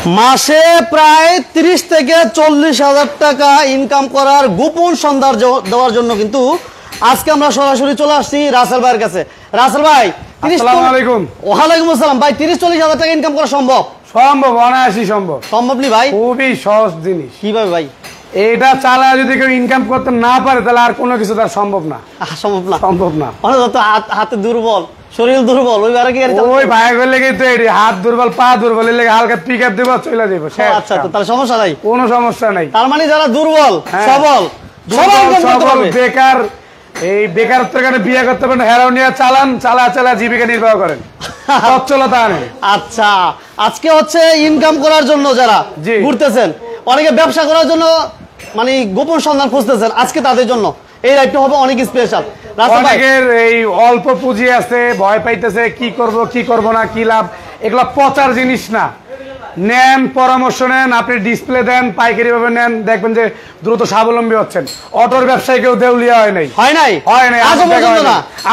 মাসে প্রায় 30 থেকে 40,000 টাকা ইনকাম করার গোপন সন্ধান দেওয়ার জন্য কিন্তু আজকে আমরা সরাসরি চলে আসছি রাসেল ভাইয়ের কাছে। রাসেল ভাই, আসসালামু আলাইকুম। ওয়ালাইকুম আসসালাম ভাই। 30-40,000 টাকা ইনকাম করা সম্ভব? সম্ভব, অনায়াসই সম্ভব। সম্ভব নি ভাই? খুবই সহজ জিনিস। কিভাবে ভাই? এটা চালায় যদি কেউ ইনকাম করতে না পারে তাহলে আর কোনো কিছু তার সম্ভব না। সম্ভব না, সম্ভব না। অনেক তো হাতে দুর্বল, শরীর দুর্বল, ওই বারে কি ওই ভাইয়ের লেগে তো এটি হাত দুর্বল, পা দুর্বল, এর লেগে হালকা পিকআপ দেব, চলে যাবো। আচ্ছা, তো তাহলে সমস্যা নাই, কোনো সমস্যা নাই। তার মানে যারা দুর্বল সবল সবল বেকার, এই বেকারত্বের কারণে বিয়ে করতে পারেন, হেরাও নিয়ে চালা জীবিকা নির্বাহ করেন, সচ্ছলতা আনেন। আচ্ছা, আজকে হচ্ছে ইনকাম করার জন্য যারা ঘুরতেছেন, অনেকে ব্যবসা করার জন্য মানে গোপন সন্ধান খুঁজতেছেন, আজকে তাদের জন্য এই লাইভটা হবে অনেক স্পেশাল। অনেকের এই অল্প পুঁজি আছে, ভয় পাইতেছে কি করব না, কি লাভ, এগুলা পচার জিনিস না। নেন, পরামর্শ নেন, আপনি ডিসপ্লে দেন, পাইকারি ভাবে নেন, দেখবেন যে দ্রুত স্বাবলম্বী হচ্ছেন। অটোর ব্যবসায় কেউ দেউলিয়া হয় নাই।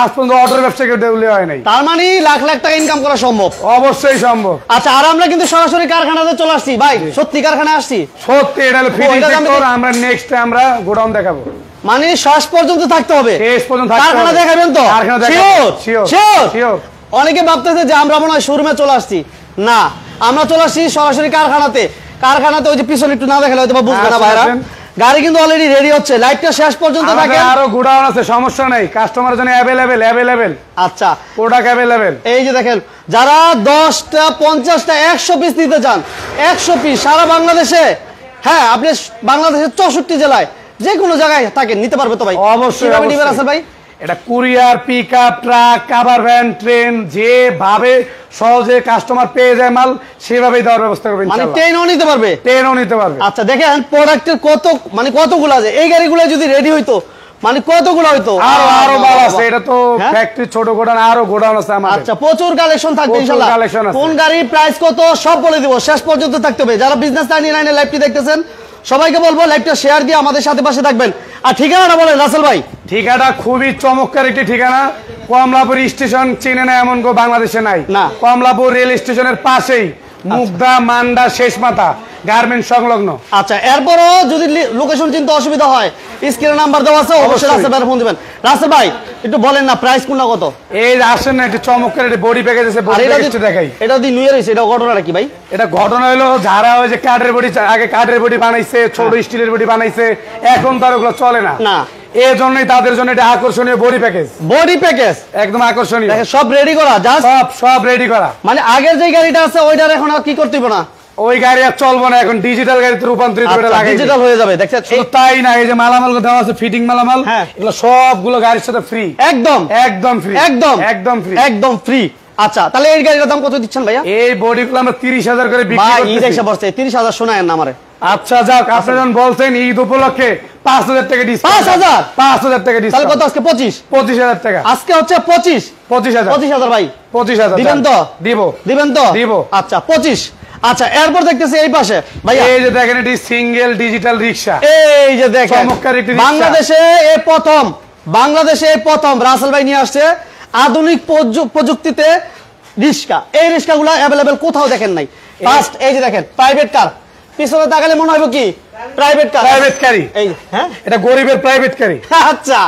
আজ পর্যন্ত অটোর ব্যবসায় কেউ দেউলিয়া হয় নাই। তার মানে লাখ লাখ টাকা ইনকাম করা সম্ভব? অবশ্যই সম্ভব। আচ্ছা, আর আমরা কিন্তু সরাসরি কারখানাতে চলে আসছি ভাই। সত্যি কারখানা আসছি? সত্যি, এটা হলো ফিটিং সেক্টর। আমরা নেক্সট আমরা গোডাউন দেখাবো। মানে শেষ পর্যন্ত থাকতে হবে? শেষ পর্যন্ত কারখানা দেখাবেন তো? শিওর। অনেকে ভাবতেছে যে আমরা মনে হয় শোরুমে চলে আসছি। না, আমরা চলে আসছি সরাসরি কারখানাতে। ওই যে পিছনে একটু না দেখালে হয়তো বুঝবে না ভাইরা। গাড়ি কিন্তু অলরেডি রেডি হচ্ছে, লাইটটা শেষ পর্যন্ত থাকে। আরো গোডাউন আছে, সমস্যা নাই, কাস্টমারের জন্য অ্যাভেলেবেল। আচ্ছা, প্রোডাক্ট অ্যাভেলেবেল। এই যে দেখেন, যারা 10টা 50টা 100 পিস নিতে চান, 100 পিস সারা বাংলাদেশে, হ্যাঁ আপনি বাংলাদেশের 64 জেলায় যে কোনো জায়গায় থাকেন নিতে পারবে তো ভাই? অবশ্যই নিবেন আছে ভাই। এটা courier, pickup, truck, cover van, train, যেভাবে সহজে কাস্টমার পেয়ে যায় মাল সেভাবেই দেওয়ার ব্যবস্থা করবেন। মানে ট্রেনও নিতে পারবে? ট্রেনও নিতে পারবে। আচ্ছা, দেখেন প্রোডাক্টের কতগুলো আছে। এই গাড়িগুলো যদি রেডি হইতো মানে কতগুলো হইতো? আরো মাল আছে। এটা তো ফ্যাক্টরি, ছোট গোডাউন, আরো গোডাউন আছে আমাদের। আচ্ছা, প্রচুর কালেকশন থাকবে ইনশাআল্লাহ। কোন গাড়ির প্রাইস কত সব বলে দিব, শেষ পর্যন্ত থাকতে হবে। যারা বিজনেস লাইনে লাইভটি দেখতেছেন সবাইকে বলবো লাইভটা শেয়ার দিয়ে আমাদের সাথে পাশে থাকবেন। আর ঠিকানাটা বলেন রাসেল ভাই। ঠিকানা খুবই চমৎকার একটি ঠিকানা। কমলাপুর স্টেশন চেনে না এমন কেউ বাংলাদেশে নাই। না, কমলাপুর রেল স্টেশনের পাশেই, মুগদা মান্ডা শেষ মাথা গার্মেন্টস সংলগ্ন। আচ্ছা, এরপরও যদি লোকেশন চিনতে অসুবিধা হয় স্ক্রিনে নাম্বার দেওয়া আছে, অবশ্যই রাসেল ভাই ফোন দিবেন। রাসেল ভাই একটু বলেন না প্রাইস কোনটা কত? এই আসেন না, একটু চমৎকার একটা বডি প্যাকেজ আছে, বডি প্যাকেজটা দেখাই। এটা দি নিউ ইয়ার হইছে, এটা ঘটনাটা কি ভাই? এটা ঘটনা হলো যারা ওই যে কাঠের বডি, আগে কাঠের বডি বানাইছে, ছোট স্টিলের বডি বানাইছে, এখন তার ওগুলো চলে না। এই জন্যই তাদের জন্য এটা আকর্ষণীয় বডি প্যাকেজ। একদম আকর্ষণীয়, সব রেডি করা, সব রেডি করা। মানে আগের যে গাড়িটা আছে ওইটার এখন আর কি করতে হবে না, ওই গাড়ি আর চলবো না, এখন ডিজিটাল গাড়িতে রূপান্তরিত করে লাগাই, ডিজিটাল হয়ে যাবে। দেখছেন, শুধু তাই না, এই যে মালামাল দেওয়া আছে, ফিটিং মালামাল, এগুলো সবগুলো গাড়ির সাথে ফ্রি। একদম ফ্রি। আচ্ছা, তাহলে এই গাড়িটার দাম কত দিচ্ছেন ভাইয়া? এই বডিগুলো আমরা 30,000 করে বিক্রি করতেছি। 30,000 শোনায়েন না আমারে। আচ্ছা যাক, আপনি যখন বলছেন ঈদ উপলক্ষে 5,000 টাকা ডিসকাউন্ট। 5,000 টাকা ডিসকাউন্ট। তাহলে কত আজকে? 25,000 টাকা। আজকে হচ্ছে 25,000 ভাই। 25,000 দিবেন তো? দিবেন তো? দিব। আচ্ছা, 25। আচ্ছা, এরপর দেখতেছি এই পাশে ভাইয়া, এই যে দেখেন এটি সিঙ্গেল ডিজিটাল রিকশা। এই যে দেখেন, চমৎকার একটি রিকশা। বাংলাদেশে এই প্রথম রাসেল ভাই নিয়ে আসছে আধুনিক প্রযুক্তিতে রিকশা। এই রিকশাগুলো अवेलेबल কোথাও দেখেন নাই। ফার্স্ট এই যে দেখেন, প্রাইভেট কার। পিছনে তাকালে মনে হবে কি প্রাইভেট গাড়ি। এই হ্যাঁ, এটা গরিবের প্রাইভেট গাড়ি। আচ্ছা,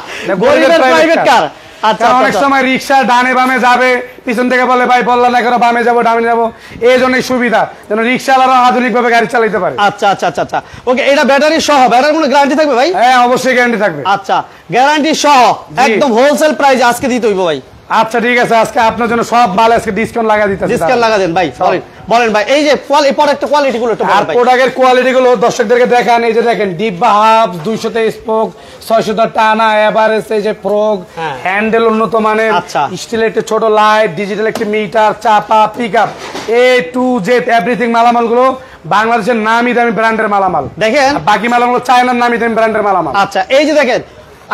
গরিবের প্রাইভেট কার। আচ্ছা, অনেক সময় রিকশা ডানে বামে যাবে, পিছন থেকে বলে ভাই বললাম না কেন বামে যাবো ডানে যাবো, এই জন্যই সুবিধা, যেন রিকশাওয়ালারা আধুনিক ভাবে গাড়ি চালাতে পারে। আচ্ছা, ওকে। এটা ব্যাটারি সহ, ব্যাটারির কোনো গ্যারান্টি থাকবে ভাই? হ্যাঁ, অবশ্যই গ্যারান্টি থাকবে। আচ্ছা, গ্যারান্টি সহ একদম হোলসেল প্রাইসে আজকে দিতে হইব ভাই। আচ্ছা ঠিক আছে, আজকে আপনার জন্য সব মাল আজকে ডিসকাউন্ট লাগা দিতেছি। ডিসকাউন্ট লাগা দেন ভাই। বলেন ভাই, এই যে প্রোডাক্টের কোয়ালিটি গুলো একটু বলেন ভাই। প্রোডাক্টের কোয়ালিটি গুলো দর্শকদেরকে দেখান। এই যে দেখেন, ডিব্বা হাফ, 200 স্পোক, 600 টানা, এভারেজ, এই যে প্রোগ, হ্যান্ডেল উন্নত মানের, স্টিলের একটি ছোট লাইট, ডিজিটাল একটি মিটার, চাপা, pickup, A to Z everything মালামাল গুলো বাংলাদেশের নামি দামি ব্র্যান্ডের মালামাল। দেখেন, বাকি মালামাল চায়নার নামি দামি ব্র্যান্ডের মালামাল। আচ্ছা, এই যে দেখেন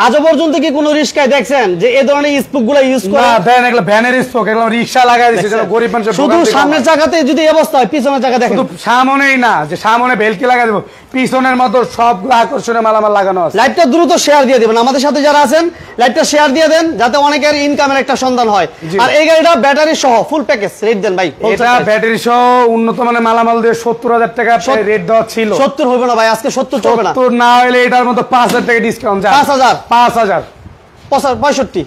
আজও পর্যন্ত কি কোনো রিস্কায় দেখছেন যে এই ধরনের স্পোক গুলো ইউজ করে? না দেন, এগুলো ভ্যানের স্পোক, এগুলো রিকশা লাগাই দিয়েছে যেন গরিব মানুষের শুধু সামনের চাকাতে যদি এই অবস্থা হয়, পিছনের চাকা দেখেন। শুধু সামনেই না যে সামনে ভেলকি লাগাই দেবো, পিছনের মতো সবগুলো আকর্ষণীয় মালামাল লাগানো আছে। লাইটটা দ্রুত শেয়ার দিয়ে দিবেন, আমাদের সাথে যারা আছেন লাইটটা শেয়ার দিয়ে দেন যাতে অনেকের ইনকামের একটা সন্ধান হয়। আর এই গাড়িটা ব্যাটারি সহ ফুল প্যাকেজ রেট দেন ভাই। এটা ব্যাটারি সহ উন্নত মানের মালামাল দিয়ে 70,000 টাকা রেট দেওয়া ছিল। 70 হবে না ভাই, আজকে 70 চলবে না। 70 না হলে এটার মতো 5,000 টাকা ডিসকাউন্ট যায়। 5,000 5,000 65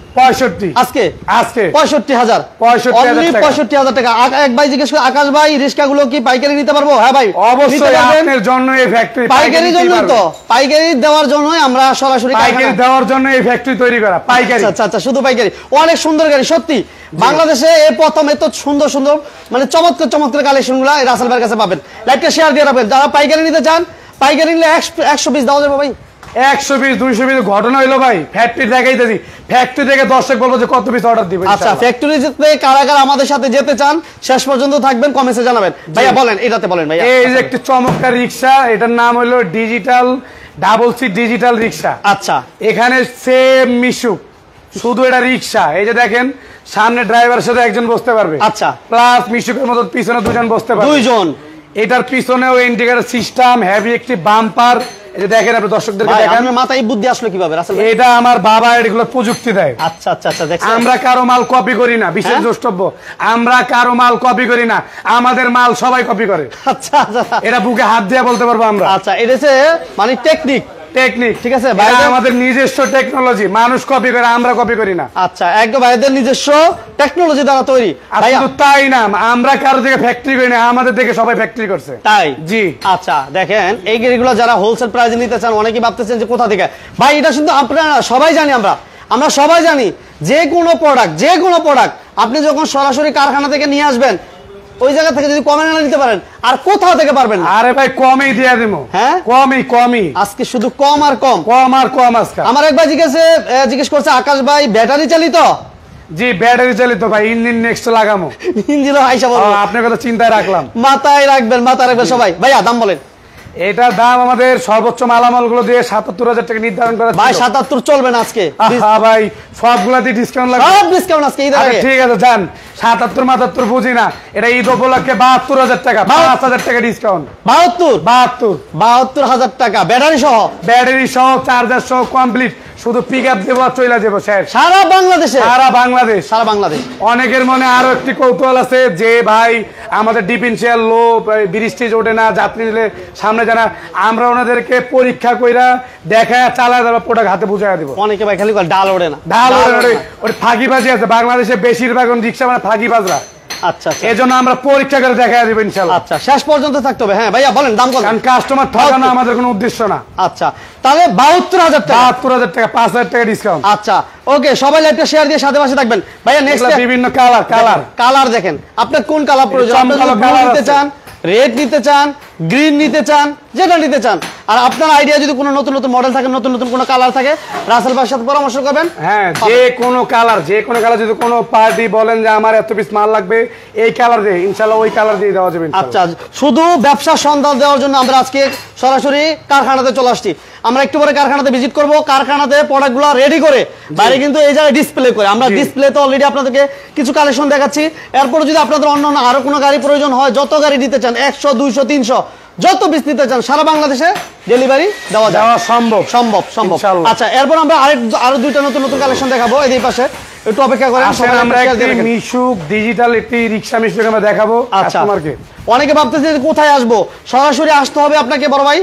আজকে 65,000 65,000 টাকা। এক ভাই জিজ্ঞেস করে, আকাশ ভাই রিস্কা গুলো কি পাইকারি নিতে পারবো? হ্যাঁ ভাই, অবশ্যই আপনার জন্য এই ফ্যাক্টরি পাইকারি জন্য, তো পাইকারি দেওয়ার জন্যই আমরা সরাসরি পাইকারি দেওয়ার জন্য এই ফ্যাক্টরি তৈরি করা। পাইকারি, আচ্ছা আচ্ছা, শুধু পাইকারি। অনেক সুন্দর গাড়ি সত্যি, বাংলাদেশে এই প্রথম এত সুন্দর সুন্দর মানে চমৎকার চমৎকার কালেকশন গুলা রাসেল ভাইয়ের কাছে পাবেন। লাইটটা শেয়ার দিয়ে রাখবেন। যারা পাইকারি নিতে চান, পাইকারি নিলে 100 পিস দেওয়া যাবে ভাই। 100 পিস 200 পিস ঘটনা হইলো ভাই, ফ্যাক্টরি দেখাইতেছি, ফ্যাক্টরি থেকে দর্শক বলবো যে কত পিস অর্ডার দিবেন। আচ্ছা, ফ্যাক্টরি যেতে কারা কারা আমাদের সাথে যেতে চান শেষ পর্যন্ত থাকবেন, কমেন্টে জানাবেন। ভাইয়া বলেন, এটাতে বলেন ভাইয়া। এই যে একটি চমৎকার রিকশা, এটার নাম হলো digital double seat digital rickshaw. আচ্ছা, এখানে সেম মিশুক, শুধু এটা রিকশা। এই যে দেখেন সামনে ড্রাইভারের সাথে একজন বসতে পারবে। আচ্ছা, প্লাস মিশুকের মতো পিছনে দুজন বসতে পারবে, দুইজন। এটার পিছনেও ইন্ডিকেটর সিস্টেম, হেভি একটি বাম্পার। এই যে দেখেন, আপনি দর্শকদেরকে দেখেন। আপনার মাথায় বুদ্ধি আসলো কিভাবে রাসেল ভাই? এটা আমার বাবা এগুলো প্রযুক্তি দেয়। আচ্ছা আচ্ছা আচ্ছা, দেখছেন আমরা কারো মাল কপি করি না, বিশেষ দ্রষ্টব্য, আমরা কারো মাল কপি করি না, আমাদের মাল সবাই কপি করে। আচ্ছা আচ্ছা, এটা বুকে হাত দিয়ে বলতে পারবো আমরা। আচ্ছা, এটা হচ্ছে মানে টেকনিক, ঠিক আছে, আমাদের নিজস্ব টেকনোলজি, মানুষ কপি করে, আমরা কপি করি না। আচ্ছা, একদম ভাইদের নিজস্ব টেকনোলজি দ্বারা তৈরি। শুধু তাই না, আমরা কারো থেকে ফ্যাক্টরি করি না, আমাদের থেকে সবাই ফ্যাক্টরি করছে। তাই? জি। আচ্ছা, দেখেন এই গাড়িগুলো যারা হোলসেল প্রাইসে নিতে চান, অনেকেই ভাবতেছেন যে কোথা থেকে ভাই, এটা কিন্তু আপনারা সবাই জানি, আমরা সবাই জানি যে কোনো প্রোডাক্ট আপনি যখন সরাসরি কারখানা থেকে নিয়ে আসবেন, ওই জায়গা থেকে যদি কমে নিতে পারেন, আর কোথাও থেকে পারবেন না। আরে ভাই, কমই দিয়ে দেবো। হ্যাঁ, কমই আজকে শুধু কম আর কম আজকে। আমার এক ভাই জিজ্ঞেস করছে, আকাশ ভাই ব্যাটারি চালিত? জি, ব্যাটারি চালিত ভাই, ইঞ্জিন নেক্সট লাগামো। ইঞ্জিন আইসা বলবো, আপনার কথা চিন্তায় রাখলাম, মাথায় রাখবেন সবাই। ভাইয়া দাম বলেন। এটার দাম আমাদের সর্বোচ্চ মালামাল গুলো দিয়ে 77,000 টাকা নির্ধারণ করা। ভাই 77 চলবে না আজকে। ভাই সবগুলাতে ডিসকাউন্ট লাগবে, সব ডিসকাউন্ট আজকে ঈদের আগে। ঠিক আছে, যান 77 বুঝি না, এটা ঈদ উপলক্ষে 72,000 টাকা, 5,000 টাকা ডিসকাউন্ট। 72,000 টাকা ব্যাটারি সহ চার্জার সহ কমপ্লিট। শুধু পিক আপ দেবো, চলে যাবো সারা বাংলাদেশ। অনেকের মনে আরো একটি কৌতূহল আছে যে ভাই আমাদের ডিফেন্সিয়াল লো, ব্রিস্টেজ ওঠে না, যাত্রী নিলে সামনে জানা, আমরা ওনাদেরকে পরীক্ষা কইরা দেখা চালা যাবে, প্রোডাক্ট হাতে বুঝাই দিব। অনেকে ভাই খালি ডাল ওঠে না, ওর ফাঁকিবাজি আছে বাংলাদেশে বেশিরভাগ রিক্সা মানে ফাঁকিবাজরা। আচ্ছা, এই জন্য আমরা পরীক্ষা করে দেখা দিব ইনশাআল্লাহ। আচ্ছা, শেষ পর্যন্ত থাকতে হবে। হ্যাঁ ভাইয়া বলেন দাম কত? কারণ কাস্টমার ঠকানো আমাদের কোনো উদ্দেশ্য না। আচ্ছা, তাহলে 72,000 টাকা, 5,000 টাকা ডিসকাউন্ট। আচ্ছা, ওকে, সবাই লাইভটা শেয়ার দিয়ে সাথে পাশে থাকবেন। ভাইয়া নেক্সট বিভিন্ন কালার দেখেন, আপনার কোন কালার প্রয়োজন? আপনি নিতে চান, রেড নিতে চান, গ্রিন নিতে চান, যেটা নিতে চান। আর আপনার আইডিয়া যদি কোনো নতুন নতুন মডেল থাকে, নতুন নতুন কোনো কালার থাকে, রাসেল ভাইয়ের সাথে পরামর্শ করবেন। হ্যাঁ, যে কোনো কালার যদি কোনো পার্টি বলেন যে আমার এত পিস মাল লাগবে এই কালার দিয়ে, ইনশাআল্লাহ ওই কালার দিয়ে দেওয়া যাবে। আচ্ছা, শুধু ব্যবসার সন্ধান দেওয়ার জন্য আমরা আজকে সরাসরি কারখানাতে চলে আসছি। আমরা একটু পরে কারখানাতে ভিজিট করব, কারখানাতে প্রোডাক্টগুলো রেডি করে বাইরে কিন্তু এই জায়গায় ডিসপ্লে করে, আমরা ডিসপ্লেতে অলরেডি আপনাদেরকে কিছু কালেকশন দেখাচ্ছি। এরপর যদি আপনাদের অন্য আরো কোনো গাড়ি প্রয়োজন হয়, যত গাড়ি নিতে চান, 100, 200, 300 যত পিস নিতে চান, সারা বাংলাদেশে ডেলিভারি দেওয়া সম্ভব। আচ্ছা, এরপর আমরা আরো দুইটা নতুন নতুন কালেকশন দেখাবো। এই পাশে একটু অপেক্ষা করেন, আমরা একটি মিশুক ডিজিটাল একটি রিকশা মিশুক আমরা দেখাবো কাস্টমারকে। অনেকে ভাবতেছে কোথায় আসবো, সরাসরি আসতে হবে আপনাকে বড় ভাই,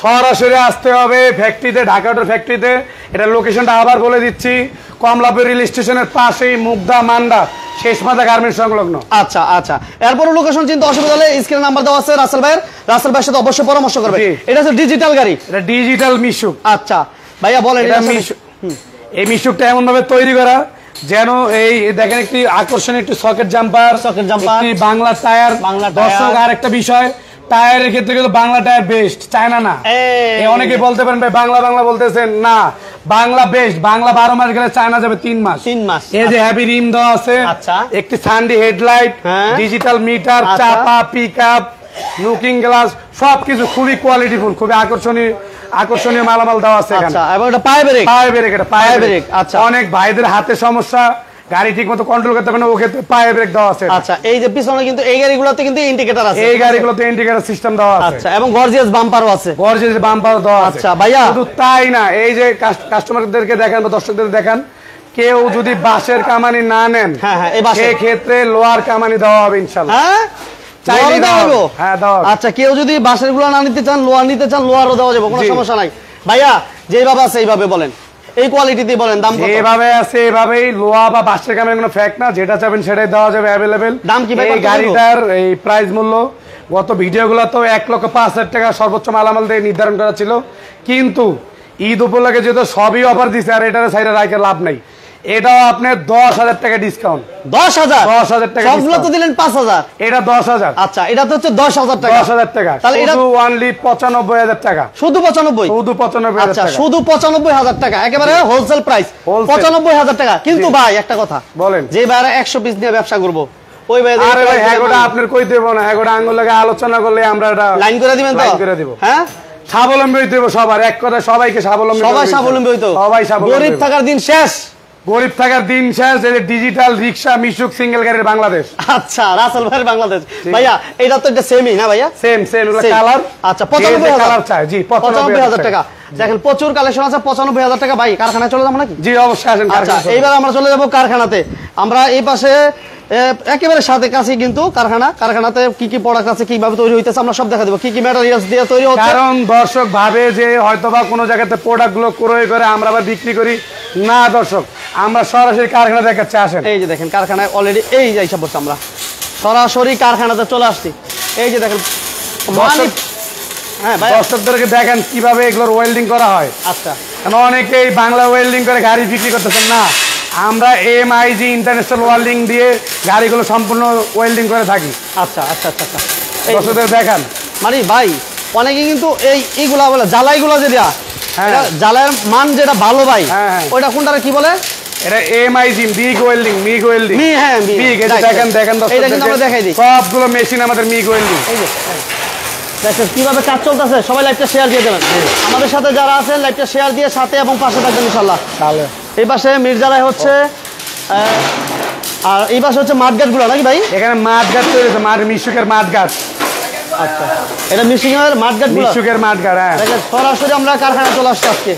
সরাসরি আসতে হবে ফ্যাক্টরিতে, ঢাকা অটো ফ্যাক্টরিতে। এটা লোকেশনটা আবার বলে দিচ্ছি, কমলাপুর রেল স্টেশনের পাশেই, মুগদা মান্ডা শেষ মাথা গার্মেন্টস সংলগ্ন। আচ্ছা, এরপর লোকেশন চিন্তা অসুবিধা হলে স্ক্রিনে নাম্বার দেওয়া আছে রাসেল ভাইয়ের সাথে অবশ্যই পরামর্শ করবে। এটা হচ্ছে ডিজিটাল গাড়ি, এটা ডিজিটাল মিশুক। আচ্ছা ভাইয়া বলেন, এই মিশুকটা এমন ভাবে তৈরি করা যেন এই দেখেন একটি আকর্ষণীয় একটি সকেট জাম্পার, বাংলা টায়ার। দর্শক আর একটা বিষয়, টায়ারের ক্ষেত্রে কিন্তু বাংলা টায়ার বেস্ট, চায়না না। অনেকে বলতে পারেন ভাই বাংলা বলতেছেন না, বাংলা বেস্ট। বাংলা 12 মাস গেলে চায়না যাবে 3 মাস। এই যে হ্যাভি রিম দেওয়া আছে, একটি সানডি হেডলাইট, ডিজিটাল মিটার, চাপা, পিক আপ, লুকিং গ্লাস, সবকিছু খুবই কোয়ালিটিফুল, খুবই আকর্ষণীয় আকর্ষণীয় মালামাল দেওয়া আছে এখানে। আচ্ছা, এবং এটা পায়ে ব্রেক, এটা পায়ে ব্রেক। আচ্ছা, অনেক ভাইদের হাতে সমস্যা, গাড়ি ঠিকমতো কন্ট্রোল করতে পারে না, ওকে পায়ে ব্রেক দেওয়া আছে। আচ্ছা, এই যে পিছনে কিন্তু এই গাড়িগুলোতে কিন্তু ইন্ডিকেটর আছে, এই গাড়িগুলোতে ইন্ডিকেটর সিস্টেম দেওয়া আছে। আচ্ছা, এবং গর্জিয়াস বাম্পারও আছে, গর্জিয়াস বাম্পার দেওয়া আছে। আচ্ছা ভাইয়া, শুধু তাই না, এই যে কাস্টমারদেরকে দেখেন বা দর্শকদের দেখেন, কেউ যদি বাঁশের কামানি না নেন, হ্যাঁ হ্যাঁ, এই বাসে সেই ক্ষেত্রে লোহার কামানি দেওয়া হবে ইনশাআল্লাহ। হ্যাঁ, চাইলে দেওয়া হবে। হ্যাঁ, দেওয়া হবে। আচ্ছা, কেউ যদি বাঁশের গুলো না নিতে চান, লোহার নিতে চান, লোহারও দেওয়া যাবে, কোনো জি। সমস্যা নাই। ভাইয়া যেভাবে আছে এইভাবে বলেন, এই কোয়ালিটিতে বলেন, দাম কত? যেভাবে আছে এভাবেই, লোহা বা বাঁশের কামানি কোনো ফ্যাক্ট না, যেটা চাবেন সেটাই দেওয়া যাবে অ্যাভেলেবেল। দাম কি ভাই, এই কত গাড়িটার এই প্রাইস মূল্য গত ভিডিওগুলো তো 1,05,000 টাকা সর্বোচ্চ মালামাল দিয়ে নির্ধারণ করা ছিল, কিন্তু ঈদ উপলক্ষে যেহেতু সবই অফার দিচ্ছে, আর এটার সাইডে রাখে লাভ নাই, এটাও আপনার 10,000 টাকা ডিসকাউন্ট। 10,000? 10,000 টাকা সবগুলো তো দিলেন 5,000। এটা 10,000। আচ্ছা, এটা তো হচ্ছে 10,000 টাকা। 10,000 টাকা, তাহলে এটা শুধু অনলি 95,000 টাকা। শুধু 95? শুধু 95,000 আচ্ছা, টাকা, শুধু 95,000 টাকা, একেবারে হোলসেল প্রাইস, Wholesale। 95,000 টাকা। কিন্তু ভাই একটা কথা বলেন, যে ভাইরা 100 পিস নিয়ে ব্যবসা করবো, ওই ভাই আরে ভাই এগোটা আপনার কই দেব না, এগোটা আঙ্গুল লাগে আলোচনা করলে আমরা এটা লাইন করে দিবেন তো? লাইন করে দিব। হ্যাঁ, স্বাবলম্বী হইতে হবে সবার, এক কথা সবাইকে স্বাবলম্বী সবাই করতে হবে। স্বাবলম্বী হইতো, সবাই স্বাবলম্বী গরিব হইতো। থাকার দিন শেষ। গরিব থাকার দিন শেষ। এই যে ডিজিটাল রিক্সা মিশুক সিঙ্গেল গাড়ির বাংলাদেশ। আচ্ছা, রাসেল ভাইয়ের বাংলাদেশ। ভাইয়া এটা তো একটা সেমই না ভাইয়া? সেম এগুলো Same। কালার। আচ্ছা, 95,000 কালার চাই, জি 95,000 টাকা। দেখেন প্রচুর কালেকশন আছে, 95,000 টাকা। ভাই কারখানায় চলে যাবো নাকি? জি অবশ্যই আসেন। আচ্ছা, এইবার আমরা চলে যাবো কারখানাতে। আমরা এই পাশে একেবারে সাথে কাছে কিন্তু কারখানাতে কি কি প্রোডাক্ট আছে, কিভাবে তৈরি হইতেছে, আমরা সব দেখা দেবো, কি কি ম্যাটেরিয়ালস দিয়ে তৈরি হচ্ছে। কারণ দর্শক ভাবে যে হয়তোবা কোনো জায়গাতে প্রোডাক্ট গুলো ক্রয় করে আমরা আবার বিক্রি করি না, দর্শক আমরা সরাসরি কারখানা দেখাচ্ছি, আসেন। এই যে দেখেন কারখানায় অলরেডি এই যে সব বসে, আমরা সরাসরি কারখানাতে চলে আসছি। এই যে দেখেন হ্যাঁ ভাই, দর্শকদেরকে দেখেন কিভাবে এগুলোর ওয়েল্ডিং করা হয়। আচ্ছা, কারণ অনেকেই বাংলা ওয়েল্ডিং করে গাড়ি বিক্রি করতেছেন না, আমরা MIG ইন্টারন্যাশনাল ওয়েল্ডিং দিয়ে গাড়িগুলো সম্পূর্ণ ওয়েল্ডিং করে থাকি। আচ্ছা আচ্ছা আচ্ছা আচ্ছা, দর্শকদের দেখান। মানে ভাই অনেকে কিন্তু এইগুলা বলে জ্বালাইগুলো যেটা, হ্যাঁ, জ্বালাইয়ের মান যেটা ভালো ভাই, হ্যাঁ, ওইটা কোনটা কি বলে? এটা MIG MiG welding, MiG welding. হ্যাঁ, মিগ, এটা দেখেন এটা কিন্তু আমরা দেখাই দিই, সবগুলো মেশিন আমাদের মিগ ওয়েল্ডিং। এই যে দেখেন কিভাবে কাজ চলতেছে। সবাই লাইভটা শেয়ার দিয়ে দেবেন, আমাদের সাথে যারা আছেন লাইভটা শেয়ার দিয়ে সাথে এবং পাশে থাকবেন ইনশাআল্লাহ। তাহলে এই পাশে মির্জালাই হচ্ছে, আর এই পাশে হচ্ছে মাঠ গাছগুলো নাকি ভাই? এখানে মাঠ গাছ তৈরি হচ্ছে, মিশুকের মাঠ গাছ। আচ্ছা, এটা মিশিংয়ের মাঠ গাছগুলো, মিশুকের মাঠ গাছ। হ্যাঁ, দেখেন সরাসরি আমরা কারখানায় চলে আসছি আজকে,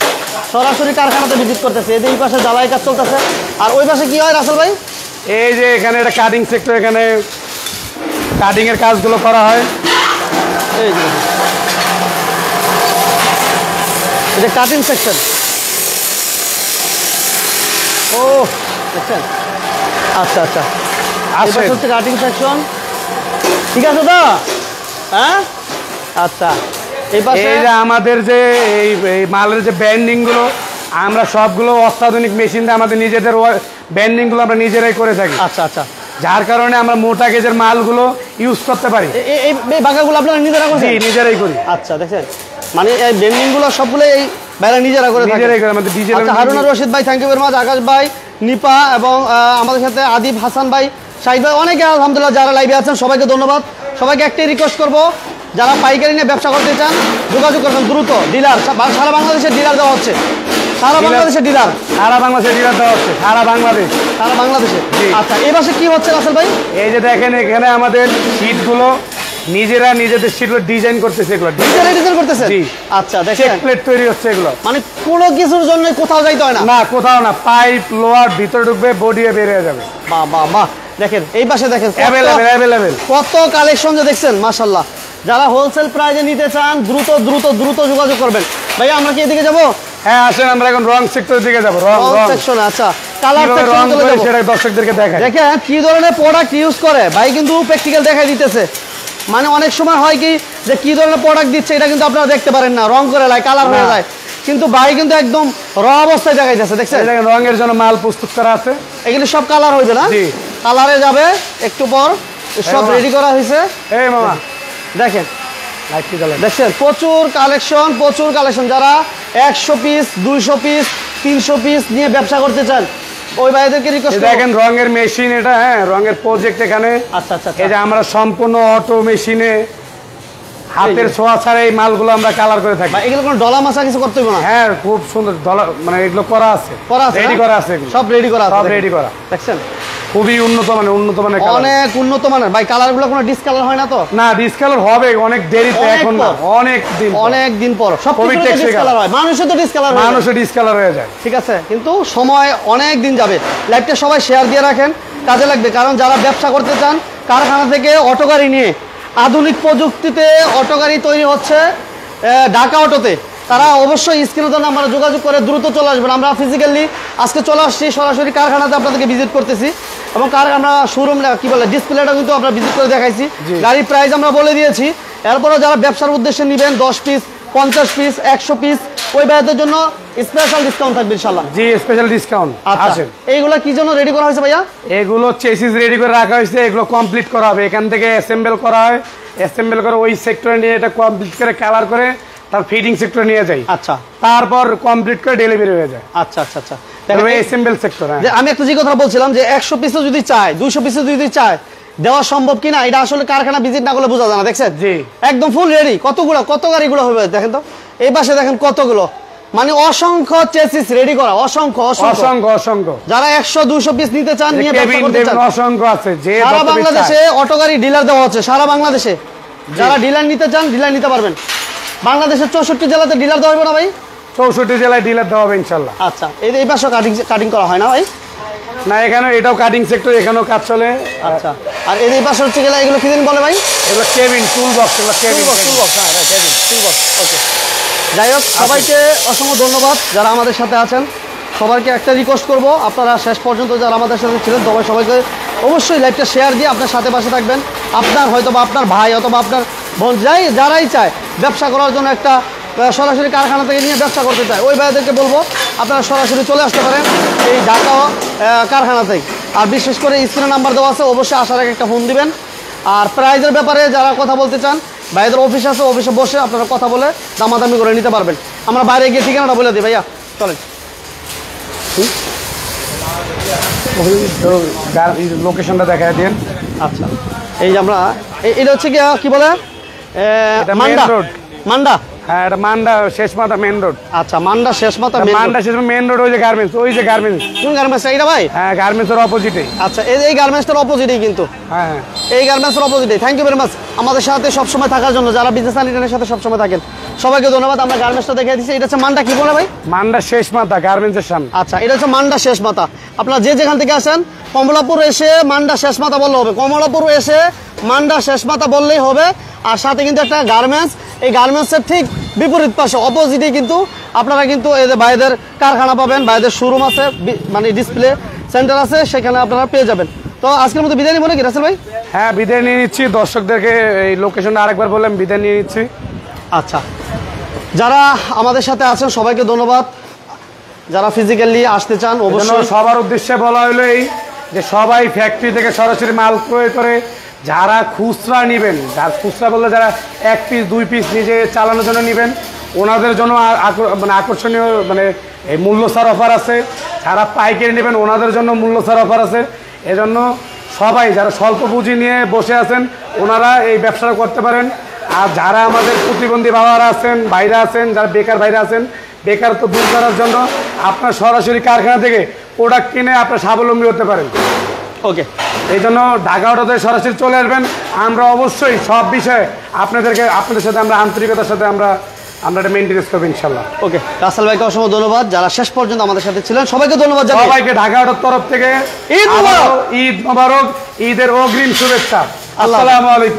সরাসরি কারখানাতে ভিজিট করতেছে। এদের এই পাশে জ্বালাই কাজ চলতেছে, আর ওই পাশে কি হয় রাসেল ভাই? এই যে এখানে এটা কাটিং সেক্টর, এখানে কাটিং এর কাজগুলো করা হয়। এই যে দেখেন, এটা কাটিং সেকশন। ও দেখছেন, আচ্ছা আচ্ছা, আসেন। এটা হচ্ছে কাটিং সেকশন, ঠিক আছে তো? হ্যাঁ, আচ্ছা, এই পাশে এই যে আমাদের যে এই মালের যে ব্যান্ডিং গুলো, আমরা সবগুলো অত্যাধুনিক মেশিন দিয়ে আমাদের নিজেদের ব্যান্ডিং গুলো আমরা নিজেরাই করে থাকি। আচ্ছা আচ্ছা, যার কারণে আমরা মোটা গেজের মালগুলো ইউজ করতে পারি। এই বাঁকাগুলো আপনারা নিজেরা করছেন? জি, নিজেরাই করি। আচ্ছা, দেখছেন মানে এই বেন্ডিং গুলো সবগুলো এই বাইরে নিজেরা করে থাকে। নিজেরাই করে আমাদের ডিজেল। আচ্ছা, হারুনা রশিদ ভাই, থ্যাংক ইউ ভেরি মাচ। আকাশ ভাই, নিপা এবং আমাদের সাথে আদিব হাসান ভাই, শাহিদ ভাই, অনেকে আলহামদুলিল্লাহ যারা লাইভে আছেন সবাইকে ধন্যবাদ। সবাইকে একটাই রিকোয়েস্ট করবো, যারা পাইকারি নিয়ে ব্যবসা করতে চান যোগাযোগ করবেন দ্রুত। ডিলার সারা বাংলাদেশের ডিলার দেওয়া হচ্ছে, সারা বাংলাদেশের ডিলার, সারা বাংলাদেশে ডিলার দেওয়া হচ্ছে, সারা বাংলাদেশ, সারা বাংলাদেশে। জি। আচ্ছা, এই পাশে কি হচ্ছে রাসেল ভাই? এই যে দেখেন এখানে আমাদের শীটগুলো নিজেরা নিজেদের শীটগুলো ডিজাইন করতেছে, এগুলো ডিজাইন করতেছে। জি। আচ্ছা, চেক দেখেন প্লেট তৈরি হচ্ছে এগুলো। মানে কোনো কিছুর জন্য কোথাও যাইতে হয় না, না, কোথাও না, পাইপ লোহার ভিতরে ঢুকবে, বডি বেরিয়ে যাবে। বাহ বাহ বাহ, দেখেন এই পাশে দেখেন অ্যাভেলেবেল কত কালেকশন যে দেখছেন, মাশাআল্লাহ। যারা হোলসেল প্রাইজে নিতে চান দ্রুত দ্রুত দ্রুত যোগাযোগ করবেন। ভাইয়া আমরা কি এদিকে যাবো? হ্যাঁ, আসেন, আমরা এখন রং সেক্টরের দিকে যাবো। রং সেকশনে, আচ্ছা, কালার রং সেকশনে চলে যাবো। সেটা দর্শকদেরকে দেখাই। দেখেন কি ধরনের প্রোডাক্ট ইউজ করে ভাই, কিন্তু প্র্যাকটিক্যাল দেখাই দিতেছে। মানে অনেক সময় হয় কি যে কি ধরনের প্রোডাক্ট দিচ্ছে এটা কিন্তু আপনারা দেখতে পারেন না, রং করে যায়, কালার হয়ে যায়, কিন্তু ভাই কিন্তু একদম র অবস্থায় দেখাইতেছে। দেখছেন রঙের জন্য মাল প্রস্তুত করা আছে, এগুলি সব কালার হইবে না? জি, কালারে যাবে একটু পর, সব রেডি করা হয়েছে। এই মামা দেখেন, দেখছেন প্রচুর কালেকশন। যারা 100 পিস 200 পিস 300 পিস নিয়ে ব্যবসা করতে চান ওই ভাইদেরকে রিকোয়েস্ট দেখেন রঙের মেশিন এটা। হ্যাঁ, রঙের প্রজেক্ট এখানে। আচ্ছা আচ্ছা, এই যে আমরা সম্পূর্ণ অটো মেশিনে হাতের ছোঁয়া ছাড়া এই মালগুলো আমরা কালার করে থাকি। এগুলো কোনো ডলা মাছা কিছু করতে হবে না? হ্যাঁ, খুব সুন্দর ডলা, মানে এগুলো করা আছে, রেডি করা আছে, সব রেডি করা আছে, সব রেডি করা। দেখছেন খুবই উন্নত মানের অনেক উন্নত মানের ভাই। কালার গুলো কোনো ডিসকালার হয় না তো? না, ডিসকালার হবে অনেক দেরিতে, এখন না, অনেক দিন পর। সব ডিসকালার হয়, মানুষের তো ডিসকালার হয়, মানুষের ডিসকালার হয়ে যায়, ঠিক আছে, কিন্তু সময় অনেক দিন যাবে। লাইভটা সবাই শেয়ার দিয়ে রাখেন, কাজে লাগবে। কারণ যারা ব্যবসা করতে চান, কারখানা থেকে অটো গাড়ি নিয়ে আধুনিক প্রযুক্তিতে অটো গাড়ি তৈরি হচ্ছে ঢাকা অটোতে, তারা অবশ্যই স্ক্রিনে দেওয়া নাম্বারে যোগাযোগ করে দ্রুত চলে আসবেন। আমরা ফিজিক্যালি আজকে চলে আসছি, সরাসরি কারখানাতে আপনাদেরকে ভিজিট করতেছি, এবং আমরা শোরুম কি বলে ডিসপ্লেটা কিন্তু আমরা ভিজিট করে দেখাইছি, গাড়ির প্রাইস আমরা বলে দিয়েছি। এরপরে যারা ব্যবসার উদ্দেশ্যে নেবেন 10 পিস, 50 পিস, 100 পিস, ওই ভাইদের জন্য স্পেশাল ডিসকাউন্ট থাকবে ইনশাআল্লাহ। জি, স্পেশাল ডিসকাউন্ট আছে। এইগুলো কি জন্য রেডি করা হয়েছে ভাইয়া? এগুলো চেসিস রেডি করে রাখা হয়েছে, এগুলো কমপ্লিট করা হবে, এখান থেকে অ্যাসেম্বল করা হয়, অ্যাসেম্বল করে ওই সেক্টরে নিয়ে এটা কমপ্লিট করে কালার করে তার ফিটিং সেক্টরে নিয়ে যাই। আচ্ছা, তারপর কমপ্লিট করে ডেলিভারি হয়ে যায়। আচ্ছা আচ্ছা আচ্ছা, অ্যাসেম্বল সেক্টর। আমি একটা যে কথা বলছিলাম যে 100 পিসও যদি চায়, 200 পিসও যদি চায়, দেওয়া সম্ভব কিনা এটা আসলে কারখানা ভিজিট না করলে বোঝা যায় না। দেখছেন জি, একদম ফুল রেডি। কত গাড়িগুলো হবে দেখেন তো, এই পাশে দেখেন কতগুলো, মানে অসংখ্য চেসিস রেডি করা, অসংখ্য। যারা 100-200 পিস নিতে চান, নিয়ে ব্যবসা করতে চান, অসংখ্য আছে। যে সারা বাংলাদেশে অটো গাড়ি ডিলার দেওয়া হচ্ছে, সারা বাংলাদেশে। যারা ডিলার নিতে চান, ডিলার নিতে পারবেন। বাংলাদেশের 64 জেলাতে ডিলার দেওয়া হবে না ভাই? 64 জেলায় ডিলার দেওয়া হবে ইনশাআল্লাহ। আচ্ছা, এই পাশে কাটিং করা হয় না ভাই? না, এখানে এটাও কাটিং সেক্টর, এখানেও কাজ চলে। আচ্ছা, আর এই পাশে হচ্ছে গেলা, এগুলো কি দিন বলে ভাই? এগুলো কেবিন টুল বক্স, এগুলো কেবিন টুল বক্স। হ্যাঁ, কেবিন টুল বক্স। ওকে, যাই হোক, সবাইকে অসংখ্য ধন্যবাদ যারা আমাদের সাথে আছেন। সবাইকে একটা রিকোয়েস্ট করব, আপনারা শেষ পর্যন্ত যারা আমাদের সাথে ছিলেন সবাইকে অবশ্যই লাইভটা শেয়ার দিয়ে আপনার সাথে পাশে থাকবেন। আপনার হয়তো বা আপনার ভাই অথবা আপনার বোন, যারাই চায় ব্যবসা করার জন্য, একটা সরাসরি কারখানা থেকে নিয়ে ব্যবসা করতে চায়, ওই ভাইদেরকে বলবো আপনারা সরাসরি চলে আসতে পারেন এই ঢাকা কারখানা থেকে। আর বিশেষ করে স্ক্রিনে নাম্বার দেওয়া আছে, অবশ্যই আসার আগে একটা ফোন দিবেন। আর প্রাইজের ব্যাপারে যারা কথা বলতে চান, ভাইদের অফিস আছে, অফিসে বসে আপনারা কথা বলে দামাদামি করে নিতে পারবেন। আমরা বাইরে গিয়ে ঠিকানাটা বলে দিই ভাইয়া, চলেন। লোকেশনটা দেখা দিন। আচ্ছা, এই যে আমরা এটা হচ্ছে কি বলে, মান্ডা। হ্যাঁ, এটা মান্ডা শেষ মাথা মেন রোড। আচ্ছা, মান্ডা শেষ মাথা মেন রোড। ওই যে গার্মেন্টস, কোন গার্মেন্টস এটা ভাই? হ্যাঁ, গার্মেন্টসের অপোজিটে। আচ্ছা, এই গার্মেন্টসটার অপোজিটেই কিন্তু। হ্যাঁ, এই গার্মেন্টসের অপোজিটে। থ্যাংক ইউ ভেরি মাচ আমাদের সাথে সবসময় থাকার জন্য, যারা বিজনেস আইডিয়ার সাথে সবসময় থাকেন, সবাইকে ধন্যবাদ। আমরা গার্মেন্টসটা দেখিয়ে দিচ্ছি। এটা হচ্ছে মান্ডা, কি বলে ভাই? মান্ডা শেষ মাথা, গার্মেন্টসের সামনে। আচ্ছা, এটা হচ্ছে মান্ডা শেষ মাথা। আপনারা যেখান থেকে আসেন, কমলাপুর এসে মান্ডা শেষ মাথা বললে হবে, কমলাপুর এসে মান্ডা শেষ মাথা বললেই হবে। আর সাথে কিন্তু একটা গার্মেন্টস, এই গার্মেন্টসের ঠিক বিপরীত পাশে অপোজিটে কিন্তু আপনারা কিন্তু এই যে ভাইদের কারখানা পাবেন, ভাইদের শোরুম আছে, মানে ডিসপ্লে সেন্টার আছে, সেখানে আপনারা পেয়ে যাবেন। তো আজকের মতো বিদায় নিব নাকি রাসেল ভাই? হ্যাঁ, বিদায় নিয়ে নিচ্ছি। দর্শকদেরকে এই লোকেশনটা আরেকবার বললাম, বিদায় নিয়ে নিচ্ছি। আচ্ছা, যারা আমাদের সাথে আছেন সবাইকে ধন্যবাদ। যারা ফিজিক্যালি আসতে চান, অবশ্যই সবার উদ্দেশ্যে বলা হলো এই যে সবাই ফ্যাক্টরি থেকে সরাসরি মাল ক্রয় করে, যারা খুচরা নেবেন, খুচরা বললে যারা 1 পিস 2 পিস নিজে চালানোর জন্য নেবেন, ওনাদের জন্য মানে আকর্ষণীয় মানে এই মূল্য ছাড় অফার আছে। যারা পাইকারি নেবেন, ওনাদের জন্য মূল্য ছাড় অফার আছে। এজন্য সবাই যারা স্বল্প পুঁজি নিয়ে বসে আছেন, ওনারা এই ব্যবসাটা করতে পারেন। আর যারা আমাদের প্রতিবন্ধী বাবারা আছেন, ভাইরা আছেন, যারা বেকার ভাইরা আছেন, বেকারত্ব দূর করার জন্য আপনার সরাসরি কারখানা থেকে প্রোডাক্ট কিনে আপনার স্বাবলম্বী হতে পারেন। ওকে, এই জন্য ঢাকা অটোতে সরাসরি চলে আসবেন। আমরা অবশ্যই সব বিষয়ে আপনাদের সাথে আমরা আন্তরিকতার সাথে আমরা এটা মেইনটেনেন্স করবো ইনশাল্লাহ। ওকে, রাসেল ভাইকে অসংখ্য ধন্যবাদ। যারা শেষ পর্যন্ত আমাদের সাথে ছিলেন সবাইকে ধন্যবাদ। সবাইকে ঢাকা অটোর তরফ থেকে ঈদ মোবারক, ঈদের অগ্রিম শুভেচ্ছা। আসসালামু আলাইকুম।